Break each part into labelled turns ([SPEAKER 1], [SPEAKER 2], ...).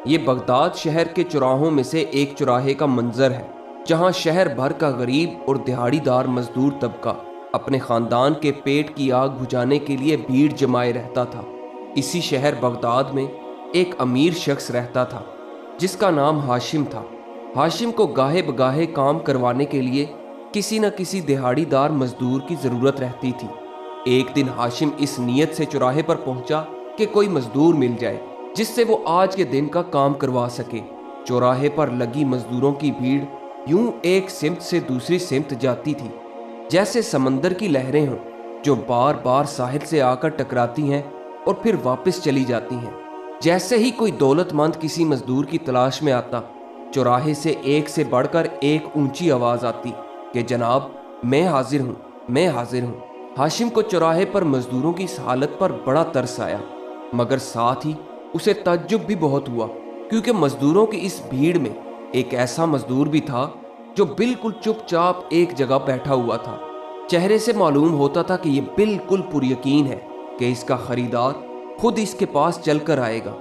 [SPEAKER 1] یہ بغداد شہر کے چوراہوں میں سے ایک چوراہے کا منظر ہے، جہاں شہر بھر کا غریب اور دہاڑی دار مزدور طبقہ اپنے خاندان کے پیٹ کی آگ بجھانے کے لیے بھیڑ جمائے رہتا تھا۔ اسی شہر بغداد میں ایک امیر شخص رہتا تھا جس کا نام ہاشم تھا۔ ہاشم کو گاہے بگاہے کام کروانے کے لیے کسی نہ کسی دہاڑی دار مزدور کی ضرورت رہتی تھی۔ ایک دن ہاشم اس نیت سے چوراہے پر پہنچا کہ کوئی مزدور مل جائے جس سے وہ آج کے دن کا کام کروا سکے۔ چوراہے پر لگی مزدوروں کی بھیڑ یوں ایک سمت سے دوسری سمت جاتی تھی جیسے سمندر کی لہریں ہوں جو بار بار ساحل سے آ کر ٹکراتی ہیں اور پھر واپس چلی جاتی ہیں۔ جیسے ہی کوئی دولت مند کسی مزدور کی تلاش میں آتا، چوراہے سے ایک سے بڑھ کر ایک اونچی آواز آتی کہ جناب، میں حاضر ہوں، میں حاضر ہوں۔ ہاشم کو چوراہے پر مزدوروں کی اس حالت پر بڑا ترس آیا، مگر ساتھ ہی اسے تعجب بھی بہت ہوا، کیونکہ مزدوروں کی اس بھیڑ میں ایک ایسا مزدور بھی تھا جو بالکل چپ چاپ ایک جگہ بیٹھا ہوا تھا۔ چہرے سے معلوم ہوتا تھا کہ یہ بالکل پر یقین ہے کہ اس کا خریدار خود اس کے پاس چل کر آئے گا۔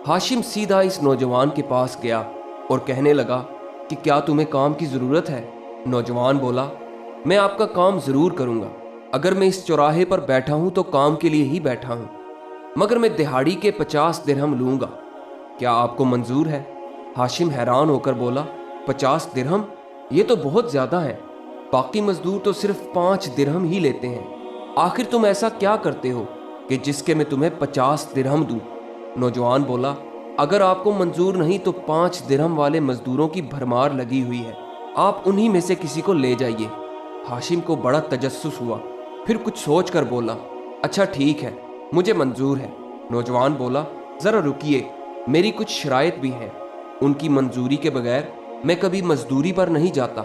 [SPEAKER 1] ہاشم سیدھا اس نوجوان کے پاس گیا اور کہنے لگا کہ کیا تمہیں کام کی ضرورت ہے؟ نوجوان بولا، میں آپ کا کام ضرور کروں گا۔ اگر میں اس چوراہے پر بیٹھا ہوں تو کام کے لیے ہی بیٹھا ہوں، مگر میں دہاڑی کے 50 درہم لوں گا۔ کیا آپ کو منظور ہے؟ ہاشم حیران ہو کر بولا، 50 درہم؟ یہ تو بہت زیادہ ہے، باقی مزدور تو صرف 5 درہم ہی لیتے ہیں۔ آخر تم ایسا کیا کرتے ہو کہ جس کے میں تمہیں 50 درہم دوں؟ نوجوان بولا، اگر آپ کو منظور نہیں تو 5 درہم والے مزدوروں کی بھرمار لگی ہوئی ہے، آپ انہی میں سے کسی کو لے جائیے۔ ہاشم کو بڑا تجسس ہوا، پھر کچھ سوچ کر بولا، اچھا ٹھیک ہے، مجھے منظور ہے۔ نوجوان بولا، ذرا رکیے، میری کچھ شرائط بھی ہیں، ان کی منظوری کے بغیر میں کبھی مزدوری پر نہیں جاتا۔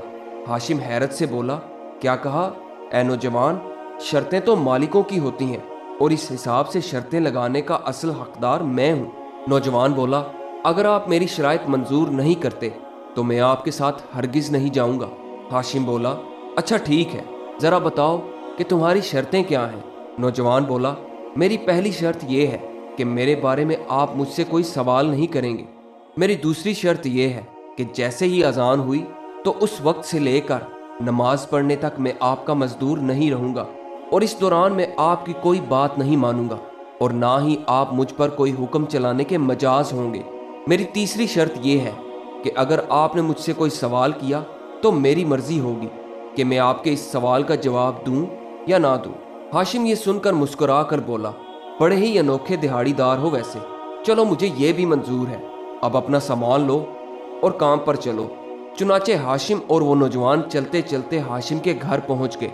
[SPEAKER 1] ہاشم حیرت سے بولا، کیا کہا؟ اے نوجوان، شرطیں تو مالکوں کی ہوتی ہیں اور اس حساب سے شرطیں لگانے کا اصل حقدار میں ہوں۔ نوجوان بولا، اگر آپ میری شرائط منظور نہیں کرتے تو میں آپ کے ساتھ ہرگز نہیں جاؤں گا۔ ہاشم بولا، اچھا ٹھیک ہے، ذرا بتاؤ کہ تمہاری شرطیں کیا ہیں؟ نوجوان بولا، میری پہلی شرط یہ ہے کہ میرے بارے میں آپ مجھ سے کوئی سوال نہیں کریں گے۔ میری دوسری شرط یہ ہے کہ جیسے ہی اذان ہوئی تو اس وقت سے لے کر نماز پڑھنے تک میں آپ کا مزدور نہیں رہوں گا، اور اس دوران میں آپ کی کوئی بات نہیں مانوں گا، اور نہ ہی آپ مجھ پر کوئی حکم چلانے کے مجاز ہوں گے۔ میری تیسری شرط یہ ہے کہ اگر آپ نے مجھ سے کوئی سوال کیا تو میری مرضی ہوگی کہ میں آپ کے اس سوال کا جواب دوں یا نہ دوں۔ ہاشم یہ سن کر مسکرا کر بولا، بڑے ہی انوکھے دہاڑی دار ہو ویسے، چلو مجھے یہ بھی منظور ہے، اب اپنا سامان لو اور کام پر چلو۔ چنانچہ ہاشم اور وہ نوجوان چلتے چلتے ہاشم کے گھر پہنچ گئے۔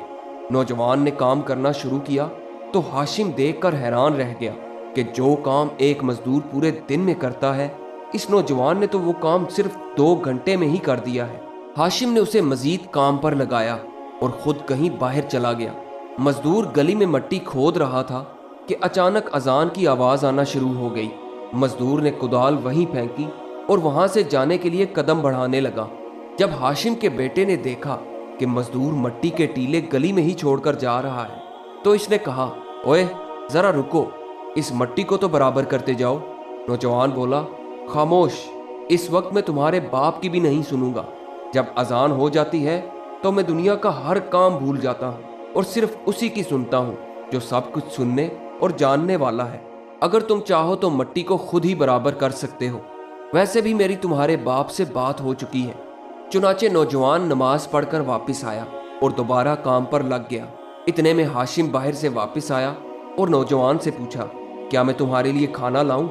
[SPEAKER 1] نوجوان نے کام کرنا شروع کیا تو ہاشم دیکھ کر حیران رہ گیا کہ جو کام ایک مزدور پورے دن میں کرتا ہے، اس نوجوان نے تو وہ کام صرف 2 گھنٹے میں ہی کر دیا ہے۔ ہاشم نے اسے مزید کام پر لگایا اور خود کہیں باہر چلا گیا۔ مزدور گلی میں مٹی کھود رہا تھا کہ اچانک اذان کی آواز آنا شروع ہو گئی۔ مزدور نے کدال وہیں پھینکی اور وہاں سے جانے کے لیے قدم بڑھانے لگا۔ جب ہاشم کے بیٹے نے دیکھا کہ مزدور مٹی کے ٹیلے گلی میں ہی چھوڑ کر جا رہا ہے تو اس نے کہا، اوئے ذرا رکو، اس مٹی کو تو برابر کرتے جاؤ۔ نوجوان بولا، خاموش، اس وقت میں تمہارے باپ کی بھی نہیں سنوں گا۔ جب اذان ہو جاتی ہے تو میں دنیا کا ہر کام بھول جاتا ہوں اور صرف اسی کی سنتا ہوں جو سب کچھ سننے اور جاننے والا ہے۔ اگر تم چاہو تو مٹی کو خود ہی برابر کر سکتے ہو، ویسے بھی میری تمہارے باپ سے بات ہو چکی ہے۔ چنانچہ نوجوان نماز پڑھ کر واپس آیا اور دوبارہ کام پر لگ گیا۔ اتنے میں ہاشم باہر سے واپس آیا اور نوجوان سے پوچھا، کیا میں تمہارے لیے کھانا لاؤں؟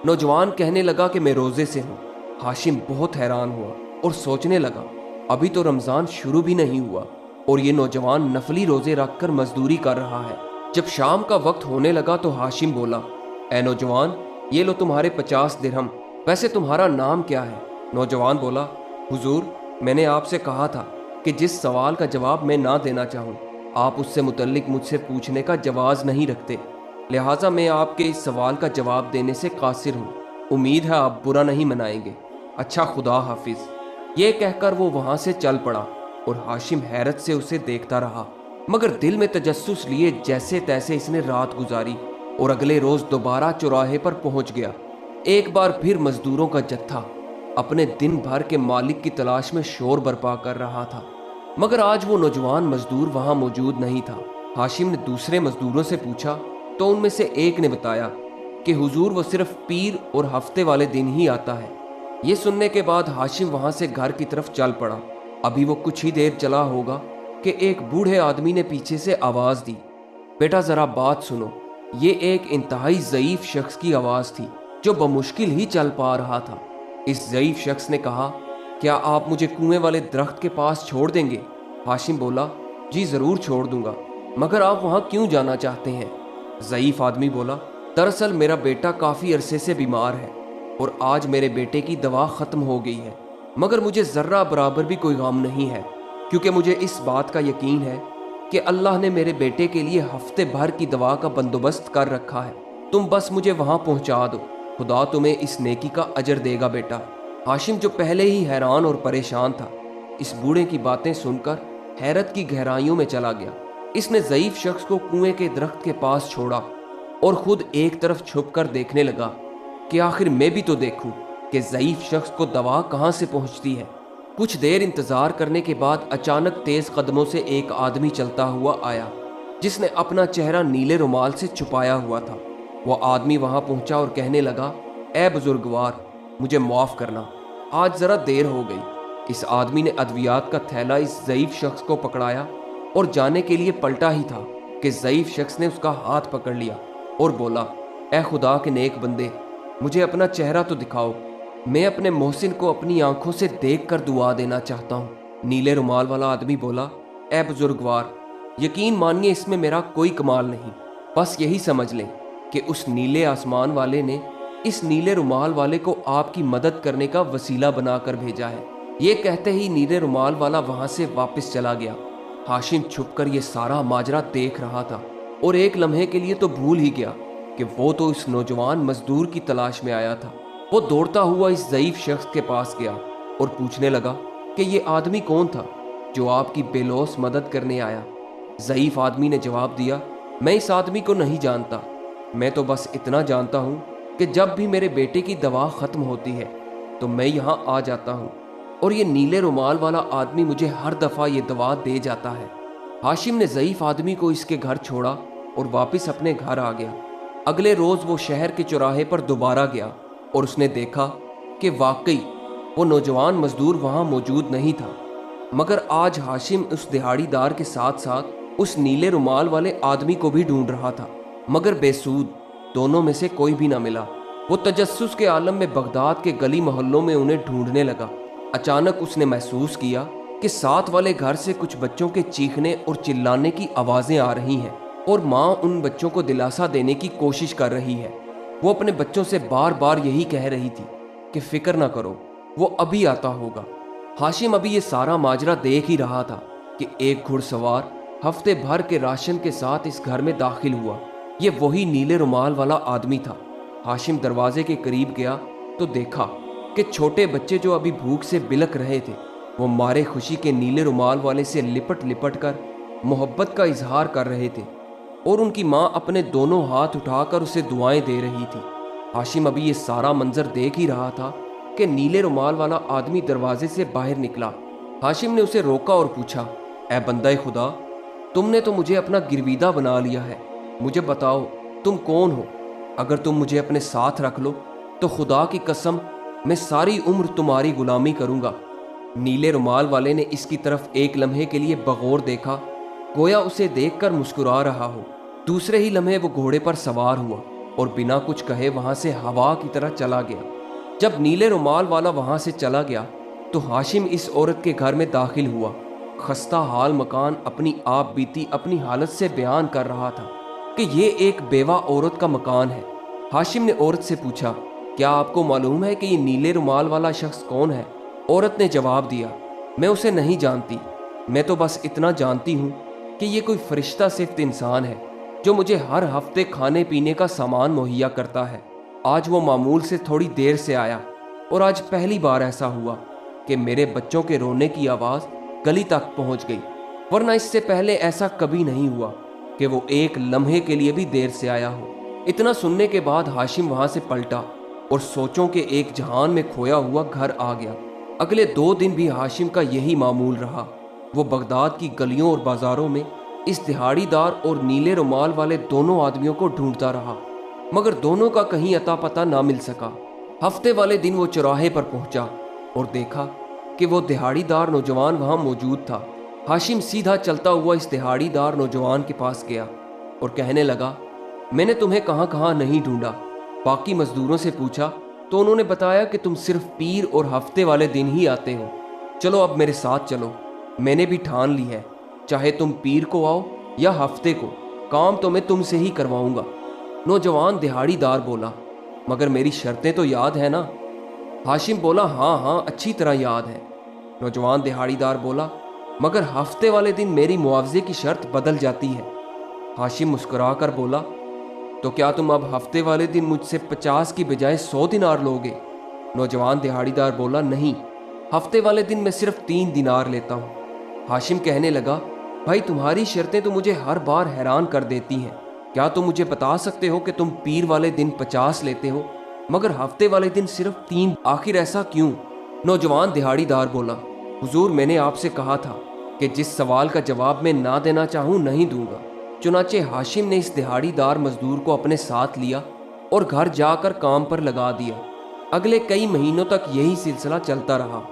[SPEAKER 1] نوجوان کہنے لگا کہ میں روزے سے ہوں۔ ہاشم بہت حیران ہوا اور سوچنے لگا، ابھی تو رمضان شروع بھی نہیں ہوا اور یہ نوجوان نفلی روزے رکھ کر مزدوری کر رہا ہے۔ جب شام کا وقت ہونے لگا تو ہاشم بولا، اے نوجوان، یہ لو تمہارے 50 درہم، ویسے تمہارا نام کیا ہے؟ نوجوان بولا، حضور، میں نے آپ سے کہا تھا کہ جس سوال کا جواب میں نہ دینا چاہوں آپ اس سے متعلق مجھ سے پوچھنے کا جواز نہیں رکھتے، لہٰذا میں آپ کے اس سوال کا جواب دینے سے قاصر ہوں۔ امید ہے آپ برا نہیں منائیں گے۔ اچھا، خدا حافظ۔ یہ کہہ کر وہ وہاں سے چل پڑا اور ہاشم حیرت سے اسے دیکھتا رہا، مگر دل میں تجسس لیے جیسے تیسے اس نے رات گزاری اور اگلے روز دوبارہ چوراہے پر پہنچ گیا۔ एक बार फिर मजदूरों का जत्था अपने दिन भर के मालिक की तलाश में शोर बर्पा कर रहा था, मगर आज वो नौजवान मजदूर वहां मौजूद नहीं था। हाशिम ने दूसरे मजदूरों से पूछा तो उनमें से एक ने बताया कि हुजूर वो सिर्फ पीर और हफ्ते वाले दिन ही आता है। ये सुनने के बाद हाशिम वहां से घर की तरफ चल पड़ा। अभी वो कुछ ही देर चला होगा कि एक बूढ़े आदमी ने पीछे से आवाज दी, बेटा जरा बात सुनो। ये एक इंतहाई ज़ईफ शख्स की आवाज थी जो बमुश्किल ही चल पा रहा था। इस ज़ईफ शख्स ने कहा, क्या आप मुझे कुएं वाले दरख्त के पास छोड़ देंगे? हाशिम बोला, जी ज़रूर छोड़ दूंगा, मगर आप वहां क्यों जाना चाहते हैं? ज़ईफ आदमी बोला, दरअसल मेरा बेटा काफ़ी अरसे से बीमार है और आज मेरे बेटे की दवा ख़त्म हो गई है, मगर मुझे ज़र्रा बराबर भी कोई गम नहीं है, क्योंकि मुझे इस बात का यकीन है कि अल्लाह ने मेरे बेटे के लिए हफ्ते भर की दवा का बंदोबस्त कर रखा है। तुम बस मुझे वहां पहुंचा दो, खुदा तुम्हें इस नेकी का अजर देगा बेटा। हाशिम जो पहले ही हैरान और परेशान था, इस बूढ़े की बातें सुनकर हैरत की गहराइयों में चला गया। इसने ज़ईफ शख्स को कुएं के दरख्त के पास छोड़ा और खुद एक तरफ छुप कर देखने लगा कि आखिर मैं भी तो देखूं कि ज़ईफ शख्स को दवा कहां से पहुंचती है। कुछ देर इंतजार करने के बाद अचानक तेज कदमों से एक आदमी चलता हुआ आया, जिसने अपना चेहरा नीले रुमाल से छुपाया हुआ था। वह आदमी वहां पहुंचा और कहने लगा, ए बुजुर्गवार, मुझे माफ करना, आज जरा देर हो गई। इस आदमी ने अद्वियात का थैला इस ज़ईफ शख्स को पकड़ाया और जाने के लिए पलटा ही था कि ज़ईफ शख्स ने उसका हाथ पकड़ लिया और बोला, ए खुदा के नेक बंदे, मुझे अपना चेहरा तो दिखाओ, मैं अपने मोहसिन को अपनी आंखों से देखकर दुआ देना चाहता हूँ। नीले रुमाल वाला आदमी बोला, ए बुजुर्गवार, यकीन मानिए इसमें मेरा कोई कमाल नहीं, बस यही समझ लें कि उस नीले आसमान वाले ने इस नीले रुमाल वाले को आपकी मदद करने का वसीला बनाकर भेजा है। ये कहते ही नीले रुमाल वाला वहां से वापस चला गया। हाशिम छुपकर ये सारा माजरा देख रहा था और एक लम्हे के लिए तो भूल ही गया कि वो तो इस नौजवान मजदूर की तलाश में आया था। वो दौड़ता हुआ इस ज़ईफ शख्स के पास गया और पूछने लगा कि ये आदमी कौन था जो आपकी बेलौस मदद करने आया। ज़ईफ आदमी ने जवाब दिया, मैं इस आदमी को नहीं जानता, मैं तो बस इतना जानता हूँ कि जब भी मेरे बेटे की दवा ख़त्म होती है तो मैं यहाँ आ जाता हूँ और ये नीले रुमाल वाला आदमी मुझे हर दफ़ा ये दवा दे जाता है। हाशिम ने ज़ईफ आदमी को इसके घर छोड़ा और वापस अपने घर आ गया। अगले रोज़ वो शहर के चौराहे पर दोबारा गया और उसने देखा कि वाकई वो नौजवान मजदूर वहाँ मौजूद नहीं था, मगर आज हाशिम उस दिहाड़ीदार के साथ साथ उस नीले रुमाल वाले आदमी को भी ढूंढ रहा था, मगर बेसूद, दोनों में से कोई भी ना मिला। वो तजस्सुस के आलम में बगदाद के गली मोहल्लों में उन्हें ढूंढने लगा। अचानक उसने महसूस किया कि साथ वाले घर से कुछ बच्चों के चीखने और चिल्लाने की आवाज़ें आ रही हैं और माँ उन बच्चों को दिलासा देने की कोशिश कर रही है। वो अपने बच्चों से बार बार यही कह रही थी कि फिक्र ना करो, वो अभी आता होगा। हाशिम अभी ये सारा माजरा देख ही रहा था कि एक घुड़सवार हफ्ते भर के राशन के साथ इस घर में दाखिल हुआ। ये वही नीले रुमाल वाला आदमी था। हाशिम दरवाजे के करीब गया तो देखा कि छोटे बच्चे जो अभी भूख से बिलक रहे थे, वो मारे खुशी के नीले रुमाल वाले से लिपट लिपट कर मोहब्बत का इजहार कर रहे थे और उनकी माँ अपने दोनों हाथ उठाकर उसे दुआएं दे रही थी। हाशिम अभी ये सारा मंजर देख ही रहा था कि नीले रुमाल वाला आदमी दरवाजे से बाहर निकला। हाशिम ने उसे रोका और पूछा, ए बंदे खुदा, तुमने तो मुझे अपना गिरवीदा बना लिया है, मुझे बताओ तुम कौन हो? अगर तुम मुझे अपने साथ रख लो तो खुदा की कसम मैं सारी उम्र तुम्हारी गुलामी करूंगा। नीले रुमाल वाले ने इसकी तरफ एक लम्हे के लिए बगौर देखा, गोया उसे देखकर मुस्कुरा रहा हो। दूसरे ही लम्हे वो घोड़े पर सवार हुआ और बिना कुछ कहे वहां से हवा की तरह चला गया। जब नीले रुमाल वाला वहां से चला गया तो हाशिम इस औरत के घर में दाखिल हुआ। खस्ता हाल मकान अपनी आप बीती अपनी हालत से बयान कर रहा था कि ये एक बेवा औरत का मकान है। हाशिम ने औरत से पूछा, क्या आपको मालूम है कि ये नीले रुमाल वाला शख्स कौन है? औरत ने जवाब दिया, मैं उसे नहीं जानती, मैं तो बस इतना जानती हूँ कि ये कोई फरिश्ता सिफ्त इंसान है जो मुझे हर हफ्ते खाने पीने का सामान मुहैया करता है। आज वो मामूल से थोड़ी देर से आया और आज पहली बार ऐसा हुआ कि मेरे बच्चों के रोने की आवाज़ गली तक पहुँच गई, वरना इससे पहले ऐसा कभी नहीं हुआ कि वो एक लम्हे के लिए भी देर से आया हो। इतना सुनने के बाद हाशिम वहाँ से पलटा और सोचों के एक जहान में खोया हुआ घर आ गया। अगले 2 दिन भी हाशिम का यही मामूल रहा। वो बगदाद की गलियों और बाजारों में इस दिहाड़ीदार और नीले रुमाल वाले दोनों आदमियों को ढूंढता रहा, मगर दोनों का कहीं अता पता ना मिल सका। हफ्ते वाले दिन वो चौराहे पर पहुंचा और देखा कि वो दिहाड़ीदार नौजवान वहां मौजूद था। हाशिम सीधा चलता हुआ इस दिहाड़ीदार नौजवान के पास गया और कहने लगा, मैंने तुम्हें कहाँ कहाँ नहीं ढूंढा। बाकी मजदूरों से पूछा तो उन्होंने बताया कि तुम सिर्फ पीर और हफ्ते वाले दिन ही आते हो। चलो अब मेरे साथ चलो, मैंने भी ठान ली है, चाहे तुम पीर को आओ या हफ्ते को, काम तो मैं तुमसे ही करवाऊंगा। नौजवान दिहाड़ीदार बोला, मगर मेरी शर्तें तो याद है ना? हाशिम बोला, हाँ हाँ अच्छी तरह याद है। नौजवान दिहाड़ीदार बोला, मगर हफ्ते वाले दिन मेरी मुआवजे की शर्त बदल जाती है। हाशिम मुस्कुरा कर बोला, तो क्या तुम अब हफ्ते वाले दिन मुझसे 50 की बजाय 100 दिनार लोगे? नौजवान दिहाड़ीदार बोला, नहीं, हफ्ते वाले दिन मैं सिर्फ 3 दिनार लेता हूँ। हाशिम कहने लगा, भाई तुम्हारी शर्तें तो मुझे हर बार हैरान कर देती हैं। क्या तुम मुझे बता सकते हो कि तुम पीर वाले दिन 50 लेते हो मगर हफ्ते वाले दिन सिर्फ 3? आखिर ऐसा क्यों? नौजवान दिहाड़ीदार बोला, हुजूर मैंने आपसे कहा था कि जिस सवाल का जवाब मैं ना देना चाहूँ नहीं दूंगा। चुनाचे हाशिम ने इस दिहाड़ीदार मजदूर को अपने साथ लिया और घर जाकर काम पर लगा दिया। अगले कई महीनों तक यही सिलसिला चलता रहा।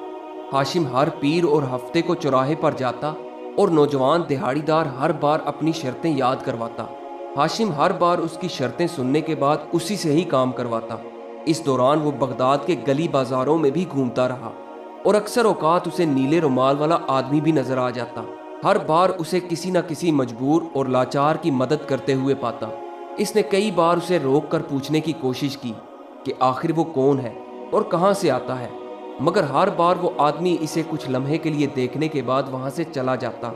[SPEAKER 1] हाशिम हर पीर और हफ्ते को चौराहे पर जाता और नौजवान दिहाड़ीदार हर बार अपनी शर्तें याद करवाता। हाशिम हर बार उसकी शर्तें सुनने के बाद उसी से ही काम करवाता। इस दौरान वो बगदाद के गली बाजारों में भी घूमता रहा और अक्सर औकात उसे नीले रुमाल वाला आदमी भी नजर आ जाता। हर बार उसे किसी न किसी मजबूर और लाचार की मदद करते हुए पाता। इसने कई बार उसे रोक कर पूछने की कोशिश की कि आखिर वो कौन है और कहाँ से आता है, मगर हर बार वो आदमी इसे कुछ लम्हे के लिए देखने के बाद वहाँ से चला जाता।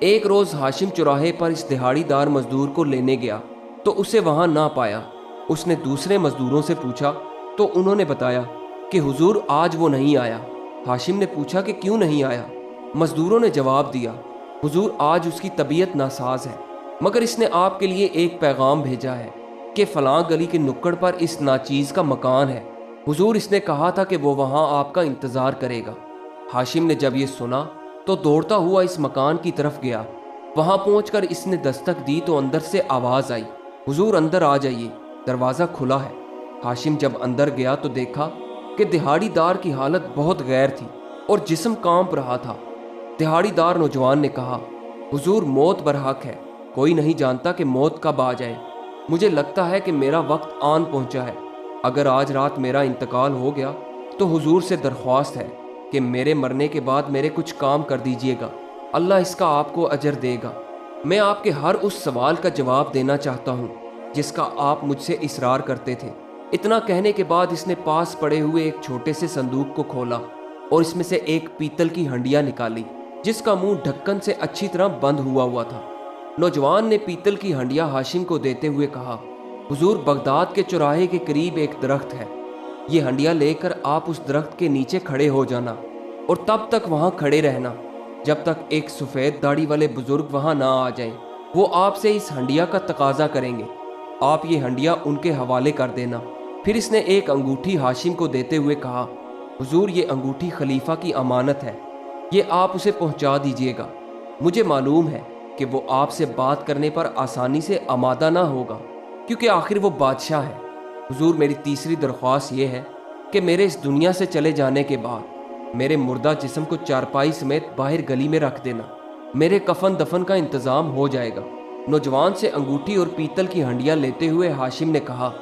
[SPEAKER 1] एक रोज़ हाशिम चौराहे पर इस दिहाड़ीदार मजदूर को लेने गया तो उसे वहाँ ना पाया। उसने दूसरे मजदूरों से पूछा तो उन्होंने बताया कि हुजूर आज वो नहीं आया। हाशिम ने पूछा कि क्यों नहीं आया? मजदूरों ने जवाब दिया, हुजूर आज उसकी तबीयत नासाज है, मगर इसने आपके लिए एक पैगाम भेजा है कि फलां गली के नुक्कड़ पर इस नाचीज़ का मकान है। हुजूर इसने कहा था कि वो वहाँ आपका इंतज़ार करेगा। हाशिम ने जब ये सुना तो दौड़ता हुआ इस मकान की तरफ गया। वहाँ पहुंचकर इसने दस्तक दी तो अंदर से आवाज़ आई, हुजूर अंदर आ जाइए, दरवाज़ा खुला है। हाशिम जब अंदर गया तो देखा कि दिहाड़ीदार की हालत बहुत गैर थी और जिस्म कांप रहा था। दिहाड़ीदार नौजवान ने कहा, हुजूर मौत बरहक है, कोई नहीं जानता कि मौत कब आ जाए। मुझे लगता है कि मेरा वक्त आन पहुंचा है। अगर आज रात मेरा इंतकाल हो गया तो हुजूर से दरख्वास्त है कि मेरे मरने के बाद मेरे कुछ काम कर दीजिएगा, अल्लाह इसका आपको अजर देगा। मैं आपके हर उस सवाल का जवाब देना चाहता हूँ जिसका आप मुझसे इसरार करते थे। इतना कहने के बाद इसने पास पड़े हुए एक छोटे से संदूक को खोला और इसमें से एक पीतल की हंडिया निकाली जिसका मुंह ढक्कन से अच्छी तरह बंद हुआ था। नौजवान ने पीतल की हंडिया हाशिम को देते हुए कहा, हुजूर बगदाद के चौराहे के करीब एक दरख्त है, ये हंडिया लेकर आप उस दरख्त के नीचे खड़े हो जाना और तब तक वहाँ खड़े रहना जब तक एक सफ़ेद दाढ़ी वाले बुजुर्ग वहाँ ना आ जाएं। वो आपसे इस हंडिया का तकाजा करेंगे, आप ये हंडिया उनके हवाले कर देना। फिर इसने एक अंगूठी हाशिम को देते हुए कहा, हुजूर ये अंगूठी खलीफा की अमानत है, ये आप उसे पहुंचा दीजिएगा। मुझे मालूम है कि वो आपसे बात करने पर आसानी से आमादा ना होगा क्योंकि आखिर वो बादशाह है। हुजूर मेरी तीसरी दरख्वास्त ये है कि मेरे इस दुनिया से चले जाने के बाद मेरे मुर्दा जिस्म को चारपाई समेत बाहर गली में रख देना, मेरे कफन दफन का इंतज़ाम हो जाएगा। नौजवान से अंगूठी और पीतल की हंडिया लेते हुए हाशिम ने कहा,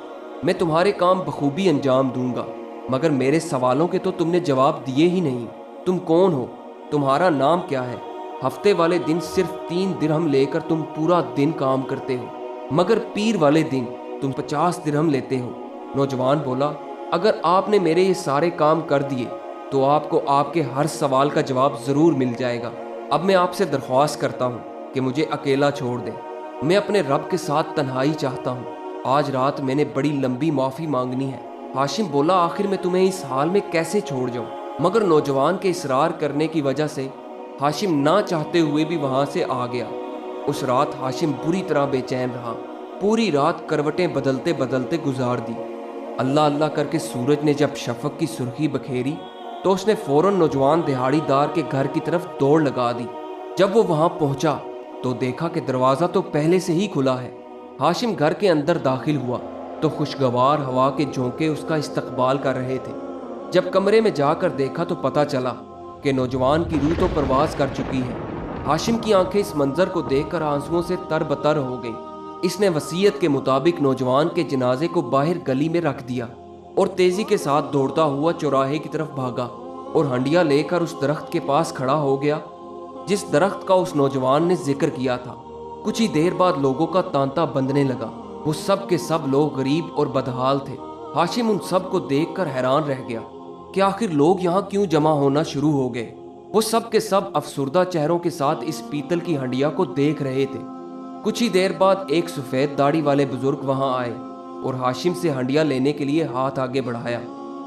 [SPEAKER 1] मैं तुम्हारे काम बखूबी अंजाम दूंगा, मगर मेरे सवालों के तो तुमने जवाब दिए ही नहीं। तुम कौन हो? तुम्हारा नाम क्या है? हफ्ते वाले दिन सिर्फ 3 दिरहम लेकर तुम पूरा दिन काम करते हो, मगर पीर वाले दिन तुम 50 दिरहम लेते हो। नौजवान बोला, अगर आपने मेरे ये सारे काम कर दिए तो आपको आपके हर सवाल का जवाब ज़रूर मिल जाएगा। अब मैं आपसे दरख्वास्त करता हूँ कि मुझे अकेला छोड़ दें, मैं अपने रब के साथ तन्हाई चाहता हूँ। आज रात मैंने बड़ी लंबी माफ़ी मांगनी है। हाशिम बोला, आखिर मैं तुम्हें इस हाल में कैसे छोड़ जाऊँ? मगर नौजवान के इसरार करने की वजह से हाशिम ना चाहते हुए भी वहाँ से आ गया। उस रात हाशिम बुरी तरह बेचैन रहा, पूरी रात करवटें बदलते बदलते गुजार दी। اللہ اللہ کر کے سورج نے جب شفق کی سرخی بکھیری تو اس نے فوراً نوجوان دہاڑی دار کے گھر کی طرف دوڑ لگا دی۔ جب وہ وہاں پہنچا تو دیکھا کہ دروازہ تو پہلے سے ہی کھلا ہے۔ ہاشم گھر کے اندر داخل ہوا تو خوشگوار ہوا کے جھونکے اس کا استقبال کر رہے تھے۔ جب کمرے میں جا کر دیکھا تو پتہ چلا کہ نوجوان کی روح تو پرواز کر چکی ہے۔ ہاشم کی آنکھیں اس منظر کو دیکھ کر آنسوؤں سے تر بتر ہو گئیں۔ اس نے وصیت کے مطابق نوجوان کے جنازے کو باہر گلی میں رکھ دیا اور تیزی کے ساتھ دوڑتا ہوا چوراہے کی طرف بھاگا اور ہنڈیا لے کر اس درخت کے پاس کھڑا ہو گیا جس درخت کا اس نوجوان نے ذکر کیا تھا۔ کچھ ہی دیر بعد لوگوں کا تانتا بندنے لگا۔ وہ سب کے سب لوگ غریب اور بدحال تھے۔ ہاشم ان سب کو دیکھ کر حیران رہ گیا کہ آخر لوگ یہاں کیوں جمع ہونا شروع ہو گئے۔ وہ سب کے سب افسردہ چہروں کے ساتھ اس پیتل کی ہنڈیا کو دیکھ رہے تھے۔ کچھ ہی دیر بعد ایک سفید داڑھی والے بزرگ وہاں آئے اور ہاشم سے ہنڈیا لینے کے لیے ہاتھ آگے بڑھایا۔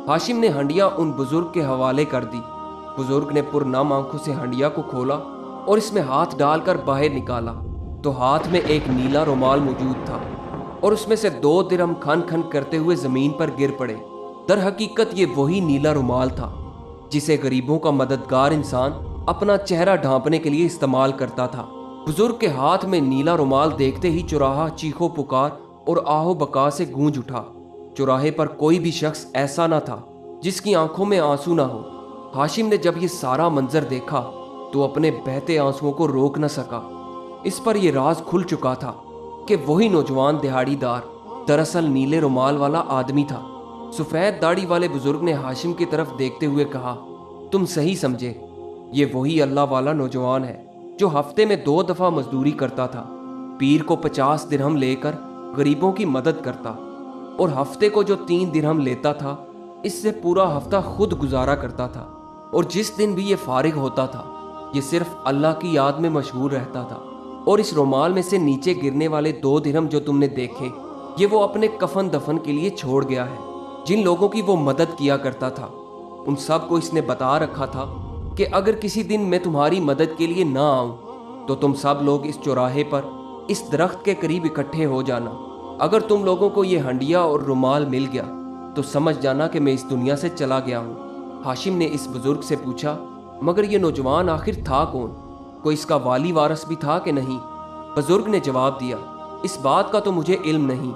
[SPEAKER 1] ہاشم نے ہنڈیا ان بزرگ کے حوالے کر دی۔ بزرگ نے پرنم آنکھوں سے ہنڈیا کو کھولا اور اس میں ہاتھ ڈال کر باہر نکالا تو ہاتھ میں ایک نیلا رومال موجود تھا اور اس میں سے 2 درہم کھن کھن کرتے ہوئے زمین پر گر پڑے۔ در حقیقت یہ وہی نیلا رومال تھا جسے غریبوں کا مددگار انسان اپنا چہرہ ڈھانپنے کے لیے استعمال کرتا تھا۔ بزرگ کے ہاتھ میں نیلا رومال دیکھتے ہی چوراہا چیخو پکار اور آہو بکا سے گونج اٹھا۔ چوراہے پر کوئی بھی شخص ایسا نہ تھا جس کی آنکھوں میں آنسو نہ ہو۔ ہاشم نے جب یہ سارا منظر دیکھا تو اپنے بہتے آنسوؤں کو روک نہ سکا۔ اس پر یہ راز کھل چکا تھا کہ وہی نوجوان دہاڑی دار دراصل نیلے رومال والا آدمی تھا۔ سفید داڑھی والے بزرگ نے ہاشم کی طرف دیکھتے ہوئے کہا، تم صحیح سمجھے، یہ وہی اللہ والا نوجوان ہے جو ہفتے میں 2 دفعہ مزدوری کرتا تھا، پیر کو 50 درہم لے کر غریبوں کی مدد کرتا اور ہفتے کو جو 3 درہم لیتا تھا اس سے پورا ہفتہ خود گزارا کرتا تھا، اور جس دن بھی یہ فارغ ہوتا تھا یہ صرف اللہ کی یاد میں مشغول رہتا تھا۔ اور اس رومال میں سے نیچے گرنے والے 2 درہم جو تم نے دیکھے یہ وہ اپنے کفن دفن کے لیے چھوڑ گیا ہے۔ جن لوگوں کی وہ مدد کیا کرتا تھا ان سب کو اس نے بتا رکھا تھا کہ اگر کسی دن میں تمہاری مدد کے لیے نہ آؤں تو تم سب لوگ اس چوراہے پر اس درخت کے قریب اکٹھے ہو جانا۔ اگر تم لوگوں کو یہ ہنڈیا اور رومال مل گیا تو سمجھ جانا کہ میں اس دنیا سے چلا گیا ہوں۔ ہاشم نے اس بزرگ سے پوچھا، مگر یہ نوجوان آخر تھا کون؟ کوئی اس کا والی وارث بھی تھا کہ نہیں؟ بزرگ نے جواب دیا، اس بات کا تو مجھے علم نہیں،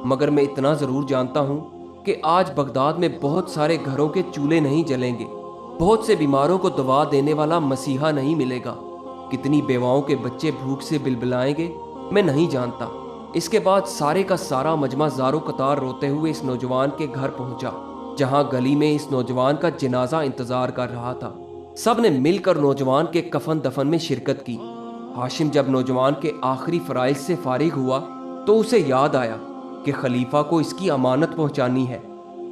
[SPEAKER 1] مگر میں اتنا ضرور جانتا ہوں کہ آج بغداد میں بہت سارے گھروں کے چولہے نہیں جلیں گے، بہت سے بیماروں کو دوا دینے والا مسیحا نہیں ملے گا، کتنی بیواؤں کے بچے بھوک سے بلبلائیں گے میں نہیں جانتا۔ اس کے بعد سارے کا سارا مجمع زارو قطار روتے ہوئے اس نوجوان کے گھر پہنچا جہاں گلی میں اس نوجوان کا جنازہ انتظار کر رہا تھا۔ سب نے مل کر نوجوان کے کفن دفن میں شرکت کی۔ ہاشم جب نوجوان کے آخری فرائض سے فارغ ہوا تو اسے یاد آیا کہ خلیفہ کو اس کی امانت پہنچانی ہے،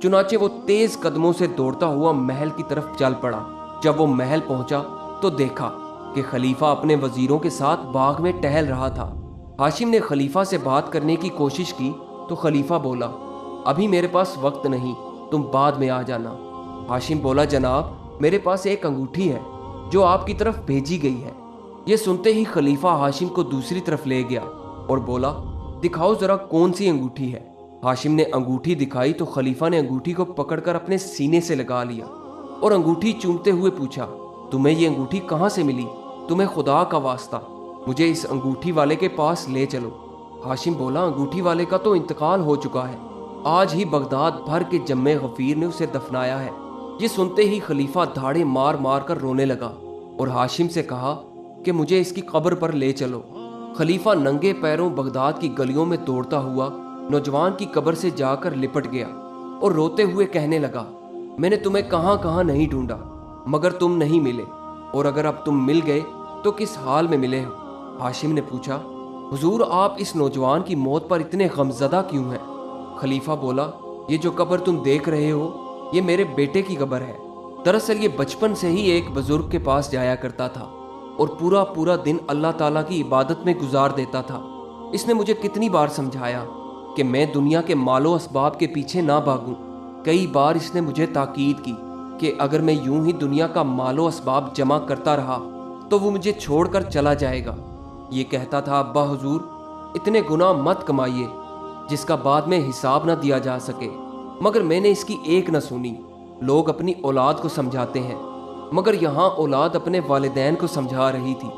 [SPEAKER 1] چنانچہ وہ تیز قدموں سے دوڑتا ہوا محل کی طرف چل پڑا۔ جب وہ محل پہنچا تو دیکھا کہ خلیفہ اپنے وزیروں کے ساتھ باغ میں ٹہل رہا تھا۔ ہاشم نے خلیفہ سے بات کرنے کی کوشش کی تو خلیفہ بولا، ابھی میرے پاس وقت نہیں، تم بعد میں آ جانا۔ ہاشم بولا، جناب میرے پاس ایک انگوٹھی ہے جو آپ کی طرف بھیجی گئی ہے۔ یہ سنتے ہی خلیفہ ہاشم کو دوسری طرف لے گیا اور بولا، دکھاؤ ذرا کون سی انگوٹھی ہے۔ ہاشم نے انگوٹھی دکھائی تو خلیفہ نے انگوٹھی کو پکڑ کر اپنے سینے سے لگا لیا اور انگوٹھی چومتے ہوئے پوچھا، تمہیں یہ انگوٹھی کہاں سے ملی؟ تمہیں خدا کا واسطہ مجھے اس انگوٹھی والے کے پاس لے چلو۔ ہاشم بولا، انگوٹھی والے کا تو انتقال ہو چکا ہے، آج ہی بغداد بھر کے جمع غفیر نے اسے دفنایا ہے۔ یہ سنتے ہی خلیفہ دھاڑے مار مار کر رونے لگا اور ہاشم سے کہا کہ مجھے اس کی قبر پر لے چلو۔ خلیفہ ننگے پیروں بغداد کی گلیوں میں دوڑتا ہوا نوجوان کی قبر سے جا کر لپٹ گیا اور روتے ہوئے کہنے لگا، میں نے تمہیں کہاں کہاں نہیں ڈھونڈا مگر تم نہیں ملے، اور اگر اب تم مل گئے تو کس حال میں ملے ہو؟ ہاشم نے پوچھا، حضور آپ اس نوجوان کی موت پر اتنے غمزدہ کیوں ہیں؟ خلیفہ بولا، یہ جو قبر تم دیکھ رہے ہو یہ میرے بیٹے کی قبر ہے۔ دراصل یہ بچپن سے ہی ایک بزرگ کے پاس جایا کرتا تھا اور پورا دن اللہ تعالیٰ کی عبادت میں گزار دیتا تھا۔ اس نے مجھے کتنی بار سمجھایا کہ میں دنیا کے مال و اسباب کے پیچھے نہ بھاگوں۔ کئی بار اس نے مجھے تاکید کی کہ اگر میں یوں ہی دنیا کا مال و اسباب جمع کرتا رہا تو وہ مجھے چھوڑ کر چلا جائے گا۔ یہ کہتا تھا، ابا حضور اتنے گناہ مت کمائیے جس کا بعد میں حساب نہ دیا جا سکے۔ मगर मैंने इसकी एक न सुनी। लोग अपनी औलाद को समझाते हैं, मगर यहाँ औलाद अपने वालिदैन को समझा रही थी।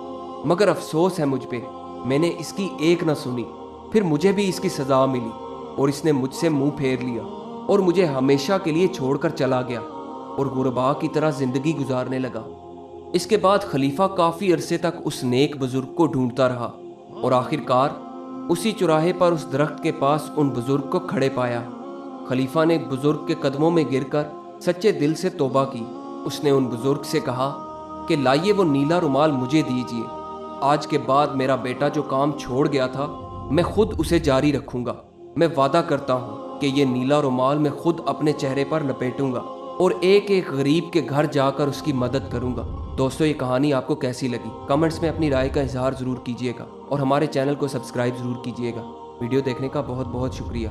[SPEAKER 1] मगर अफसोस है मुझ पे, मैंने इसकी एक न सुनी। फिर मुझे भी इसकी सज़ा मिली और इसने मुझसे मुंह फेर लिया और मुझे हमेशा के लिए छोड़कर चला गया और गुरबा की तरह ज़िंदगी गुजारने लगा। इसके बाद खलीफा काफ़ी अरसे तक उस नेक बुजुर्ग को ढूंढता रहा और आखिरकार उसी चौराहे पर उस दरख्त के पास उन बुजुर्ग को खड़े पाया। खलीफा ने बुजुर्ग के कदमों में गिरकर सच्चे दिल से तौबा की। उसने उन बुजुर्ग से कहा कि लाइए वो नीला रुमाल मुझे दीजिए। आज के बाद मेरा बेटा जो काम छोड़ गया था, मैं खुद उसे जारी रखूंगा। मैं वादा करता हूँ कि ये नीला रुमाल मैं खुद अपने चेहरे पर लपेटूंगा और एक एक गरीब के घर जाकर उसकी मदद करूंगा। दोस्तों, ये कहानी आपको कैसी लगी? कमेंट्स में अपनी राय का इजहार ज़रूर कीजिएगा और हमारे चैनल को सब्सक्राइब ज़रूर कीजिएगा। वीडियो देखने का बहुत बहुत शुक्रिया।